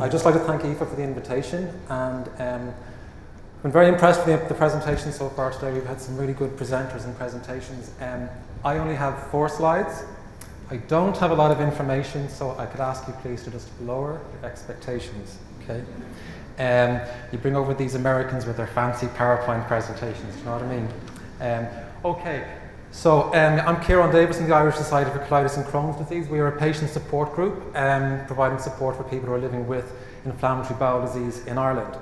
I'd just like to thank Aoife for the invitation, and I've been very impressed with the presentation so far today. We've had some really good presenters and presentations. I only have 4 slides. I don't have a lot of information, so I could ask you please to just lower your expectations, okay? You bring over these Americans with their fancy PowerPoint presentations, do you know what I mean? Okay, so I'm Ciarán Davis from the Irish Society for Colitis and Crohn's disease. We are a patient support group providing support for people who are living with inflammatory bowel disease in Ireland.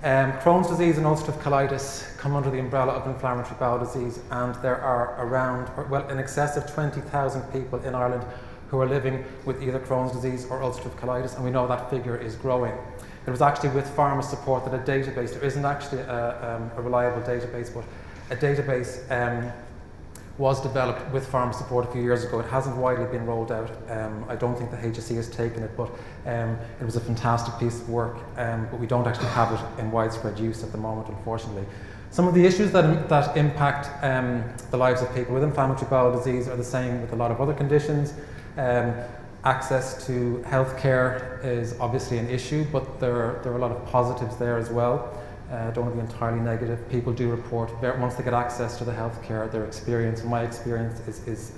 Crohn's disease and ulcerative colitis come under the umbrella of inflammatory bowel disease, and there are around, well, in excess of 20,000 people in Ireland who are living with either Crohn's disease or ulcerative colitis, and we know that figure is growing. It was actually with pharma support that a database, there isn't actually a reliable database, but a database was developed with pharma support a few years ago. It hasn't widely been rolled out. I don't think the HSE has taken it, but it was a fantastic piece of work, but we don't actually have it in widespread use at the moment, unfortunately. Some of the issues that impact the lives of people with inflammatory bowel disease are the same with a lot of other conditions. Access to healthcare is obviously an issue, but there are a lot of positives there as well. Don't want to be entirely negative. People do report, once they get access to the healthcare, their experience, and my experience is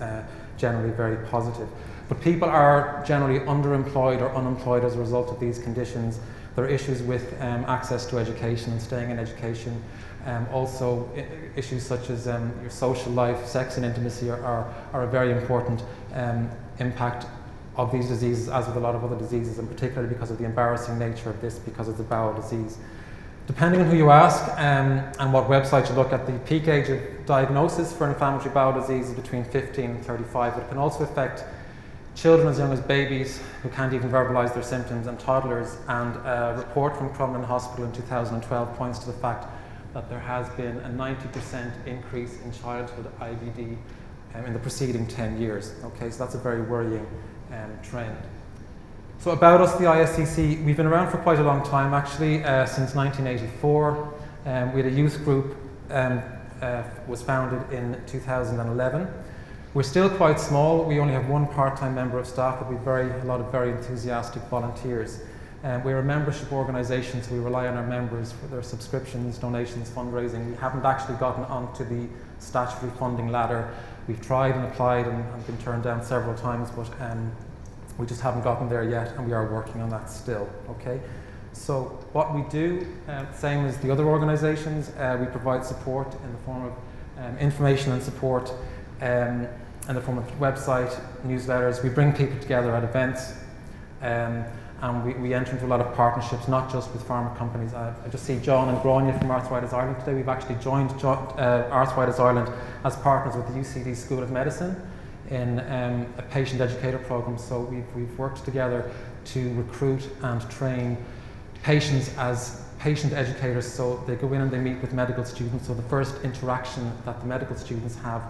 generally very positive. But people are generally underemployed or unemployed as a result of these conditions. There are issues with access to education and staying in education. Also, issues such as your social life, sex and intimacy are a very important impact of these diseases, as with a lot of other diseases, and particularly because of the embarrassing nature of this, because of the bowel disease. Depending on who you ask and what website you look at, the peak age of diagnosis for inflammatory bowel disease is between 15 and 35, but it can also affect children as young as babies who can't even verbalize their symptoms, and toddlers. And a report from Crumlin Hospital in 2012 points to the fact that there has been a 90% increase in childhood IBD in the preceding 10 years. Okay, so that's a very worrying trend. So about us, the ISCC, we've been around for quite a long time actually, since 1984. We had a youth group, was founded in 2011. We're still quite small. We only have 1 part-time member of staff, but we've a lot of very enthusiastic volunteers. We're a membership organisation, so we rely on our members for their subscriptions, donations, fundraising. We haven't actually gotten onto the statutory funding ladder. We've tried and applied and been turned down several times, but we just haven't gotten there yet, and we are working on that still, okay? So what we do, same as the other organisations, we provide support in the form of information and support, in the form of website, newsletters. We bring people together at events, and we enter into a lot of partnerships, not just with pharma companies. I just see John and Grania from Arthritis Ireland today. We've actually joined Arthritis Ireland as partners with the UCD School of Medicine in a patient educator program. So we've worked together to recruit and train patients as patient educators. So they go in and they meet with medical students. So the first interaction that the medical students have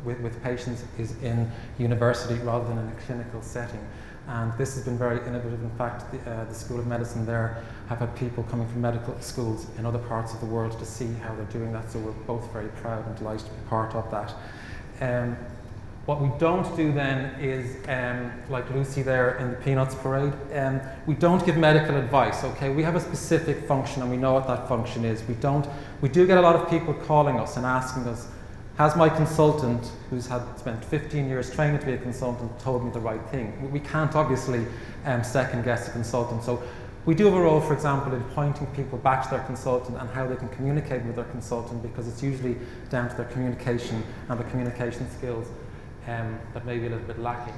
with patients is in university rather than in a clinical setting. And this has been very innovative. In fact, the School of Medicine there have had people coming from medical schools in other parts of the world to see how they're doing that. So we're both very proud and delighted to be part of that. What we don't do then is, like Lucy there in the Peanuts parade, we don't give medical advice, okay? We have a specific function and we know what that function is. We do get a lot of people calling us and asking us, has my consultant, who's spent 15 years training to be a consultant, told me the right thing? We can't obviously second guess a consultant. So we do have a role, for example, in pointing people back to their consultant and how they can communicate with their consultant, because it's usually down to their communication and the communication skills that may be a little bit lacking.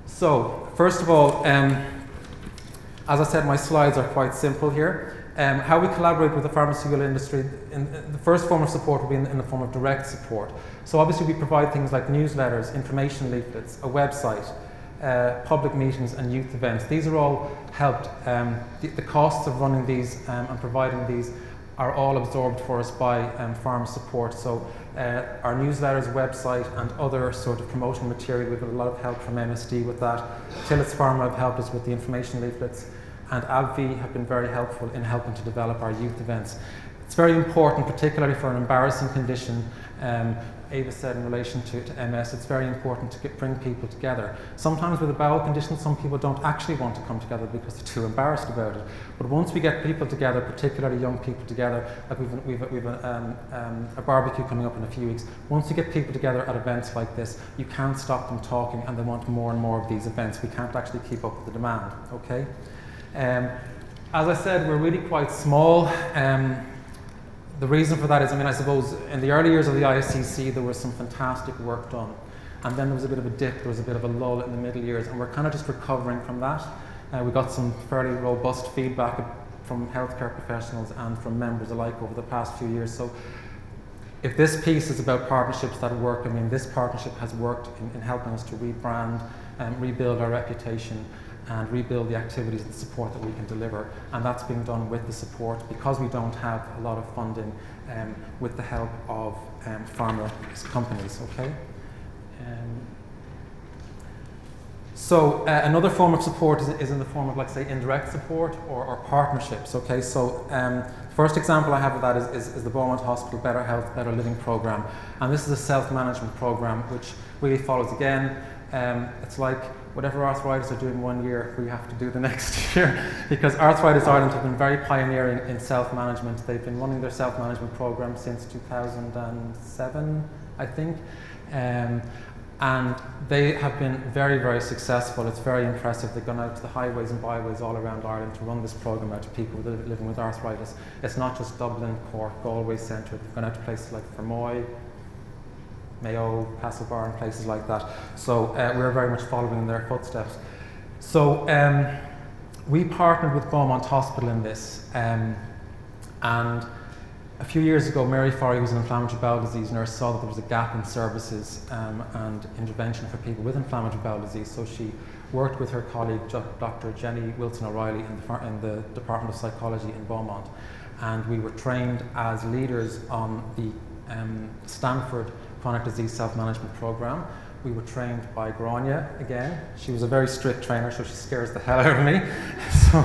So, first of all, as I said, my slides are quite simple here. How we collaborate with the pharmaceutical industry, the first form of support will be in the form of direct support. So obviously we provide things like newsletters, information leaflets, a website, public meetings and youth events. These are all helped. The costs of running these and providing these are all absorbed for us by pharma support. So our newsletters, website and other sort of promotional material, we've got a lot of help from MSD with that. Tillot's Pharma have helped us with the information leaflets, and AbbVie have been very helpful in helping to develop our youth events. It's very important, particularly for an embarrassing condition Ava said in relation to MS, it's very important to bring people together. Sometimes with a bowel condition, some people don't actually want to come together because they're too embarrassed about it. But once we get people together, particularly young people together, like we've a barbecue coming up in a few weeks, once you get people together at events like this, you can't stop them talking and they want more and more of these events. We can't actually keep up with the demand, okay? As I said, we're really quite small. The reason for that is, I suppose in the early years of the ISCC there was some fantastic work done, and then there was a bit of a dip, there was a bit of a lull in the middle years, and we're kind of just recovering from that. We got some fairly robust feedback from healthcare professionals and from members alike over the past few years. So if this piece is about partnerships that work, this partnership has worked in helping us to rebrand and rebuild our reputation and rebuild the activities and support that we can deliver. And that's being done with the support, because we don't have a lot of funding, with the help of pharma companies, okay? So another form of support is in the form of, like, say, indirect support or partnerships, okay? So first example I have of that is the Beaumont Hospital Better Health, Better Living program. And this is a self-management program which really follows, again, it's like whatever Arthritis are doing one year, we have to do the next year, because Arthritis Ireland have been very pioneering in self-management. They've been running their self-management program since 2007, I think. And they have been very, very successful. It's very impressive. They've gone out to the highways and byways all around Ireland to run this program out to people living with arthritis. It's not just Dublin, Cork, Galway centre. They've gone out to places like Fermoy, Mayo, Castlebar, and places like that. So we're very much following in their footsteps. So we partnered with Beaumont Hospital in this, and a few years ago, Mary Forry, who's an inflammatory bowel disease nurse, saw that there was a gap in services and intervention for people with inflammatory bowel disease. So she worked with her colleague, Dr. Jenny Wilson O'Reilly, in the Department of Psychology in Beaumont. And we were trained as leaders on the Stanford Chronic Disease Self-Management Program. We were trained by Grania again. She was a very strict trainer, so she scares the hell out of me. So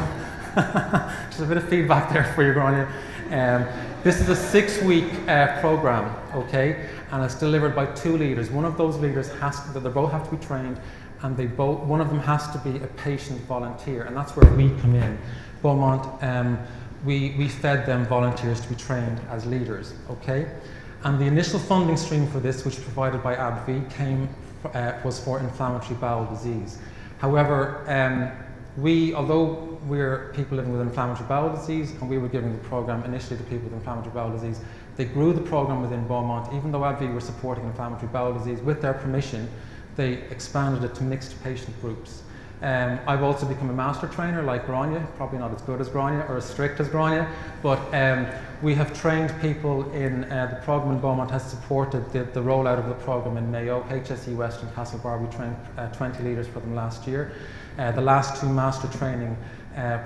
just a bit of feedback there for you, Grania. This is a 6-week program, okay, and it's delivered by 2 leaders. One of those leaders they both have to be trained, and one of them has to be a patient volunteer, and that's where we come in. Beaumont, we fed them volunteers to be trained as leaders, okay? And the initial funding stream for this, which was provided by AbbVie, was for inflammatory bowel disease. However, although we're people living with inflammatory bowel disease, and we were giving the program initially to people with inflammatory bowel disease, they grew the program within Beaumont. Even though AbbVie were supporting inflammatory bowel disease, with their permission, they expanded it to mixed patient groups. I've also become a master trainer like Grania, probably not as good as Grania or as strict as Grania, but we have trained people in the program in Beaumont has supported the rollout of the program in Mayo, HSE West and Castlebar. We trained 20 leaders for them last year. The last 2 master training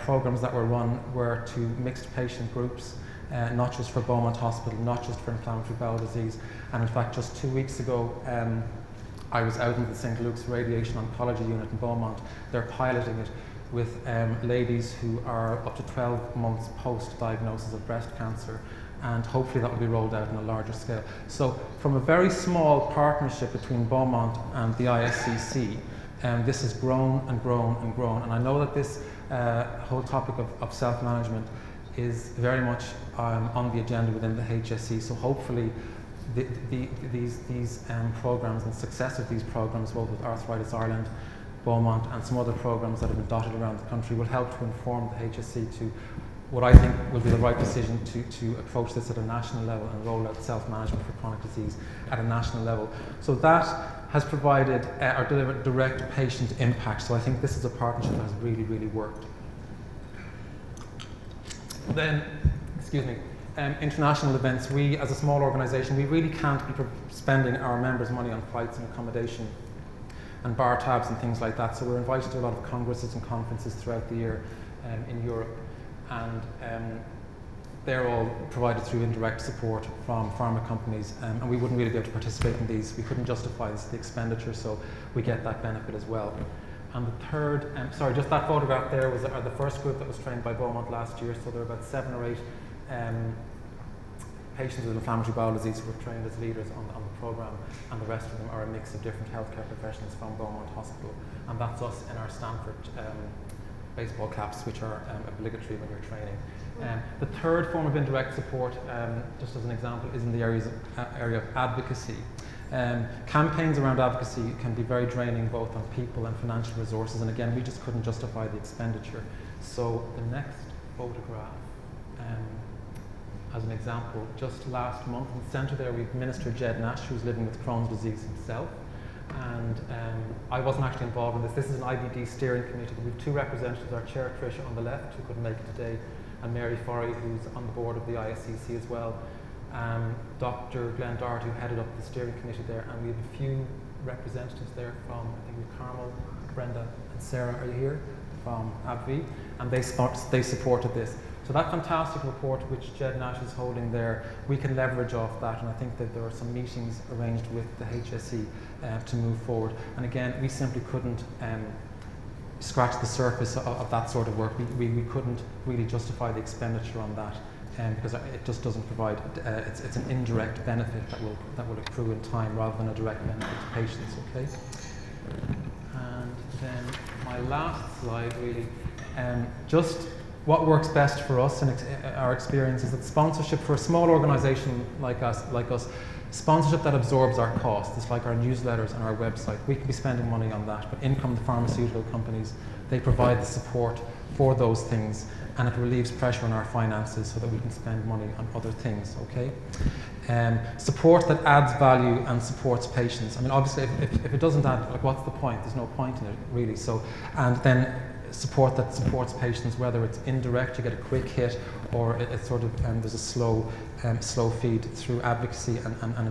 programs that were run were to mixed patient groups, not just for Beaumont Hospital, not just for inflammatory bowel disease. And in fact, just 2 weeks ago, I was out in the St. Luke's Radiation Oncology Unit in Beaumont. They're piloting it with ladies who are up to 12 months post-diagnosis of breast cancer, and hopefully that will be rolled out on a larger scale. So from a very small partnership between Beaumont and the ISCC, this has grown and grown and grown. And I know that this whole topic of self-management is very much on the agenda within the HSE, so hopefully these programs and success of these programs, both with Arthritis Ireland, Beaumont, and some other programs that have been dotted around the country, will help to inform the HSE to what I think will be the right decision to approach this at a national level and roll out self-management for chronic disease at a national level. So that has provided or delivered direct patient impact. So I think this is a partnership that has really, really worked. Then, excuse me. International events, we as a small organisation, we really can't be spending our members' money on flights and accommodation and bar tabs and things like that. So we're invited to a lot of congresses and conferences throughout the year in Europe, and they're all provided through indirect support from pharma companies, and we wouldn't really be able to participate in these. We couldn't justify the expenditure, so we get that benefit as well. And the third, sorry, just that photograph there was the first group that was trained by Beaumont last year, so there were about 7 or 8 patients with inflammatory bowel disease who were trained as leaders on the programme, and the rest of them are a mix of different healthcare professionals from Beaumont Hospital, and that's us in our Stanford baseball caps, which are obligatory when you're training. The third form of indirect support, just as an example, is in the area of advocacy. Campaigns around advocacy can be very draining both on people and financial resources, and again, we just couldn't justify the expenditure. So the next photograph, as an example, just last month in the centre there, we've Minister Jed Nash, who's living with Crohn's disease himself. And I wasn't actually involved in this. This is an IBD steering committee. We have two representatives, our chair Tricia on the left, who couldn't make it today, and Mary Forry, who's on the board of the ISCC as well. Dr. Glenn Doherty, who headed up the steering committee there, and we have a few representatives there from, I think we have Carmel, Brenda and Sarah, are you here? From AbbVie, and they supported this. So that fantastic report which Jed Nash is holding there, we can leverage off that, and I think that there are some meetings arranged with the HSE to move forward. And again, we simply couldn't scratch the surface of that sort of work. We couldn't really justify the expenditure on that because it just doesn't provide, it's an indirect benefit that will accrue in time rather than a direct benefit to patients, okay? And then my last slide really, just what works best for us and our experience is that sponsorship for a small organisation like us, sponsorship that absorbs our costs. It's like our newsletters and our website. We can be spending money on that, but in come the pharmaceutical companies. They provide the support for those things, and it relieves pressure on our finances so that we can spend money on other things, okay? Support that adds value and supports patients. I mean, obviously, if it doesn't add, like, what's the point? There's no point in it, really. So, and then support that supports patients, whether it's indirect, you get a quick hit, or it's sort of there's a slow feed through advocacy and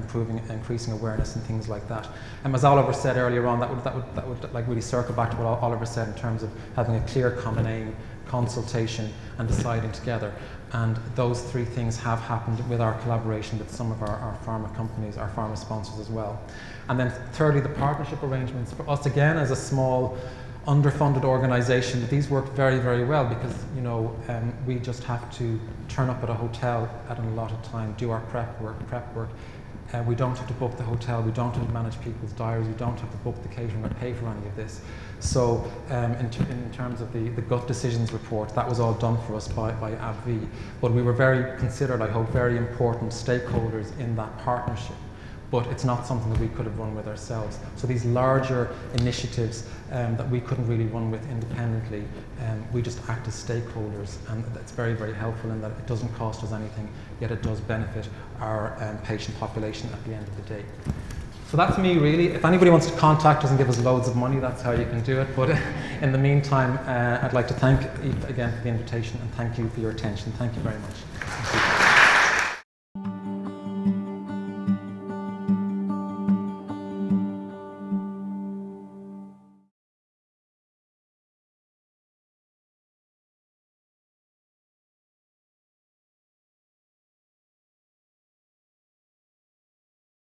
increasing awareness and things like that. As Oliver said earlier on, that would like really circle back to what Oliver said in terms of having a clear common aim, consultation, and deciding together. And those three things have happened with our collaboration with some of our pharma companies, our pharma sponsors as well. And then thirdly, the partnership arrangements. For us, again, as a small underfunded organisation, these work very, very well because, you know, we just have to turn up at a hotel at an allotted time, do our prep work. We don't have to book the hotel, we don't have to manage people's diaries, we don't have to book the catering or pay for any of this. So in terms of the gut decisions report, that was all done for us by AbbVie. But we were very considered, I hope, very important stakeholders in that partnership. But it's not something that we could have run with ourselves. So these larger initiatives that we couldn't really run with independently, we just act as stakeholders, and that's very, very helpful in that it doesn't cost us anything, yet it does benefit our patient population at the end of the day. So that's me really. If anybody wants to contact us and give us loads of money, that's how you can do it. But in the meantime, I'd like to thank Eve again for the invitation and thank you for your attention. Thank you very much.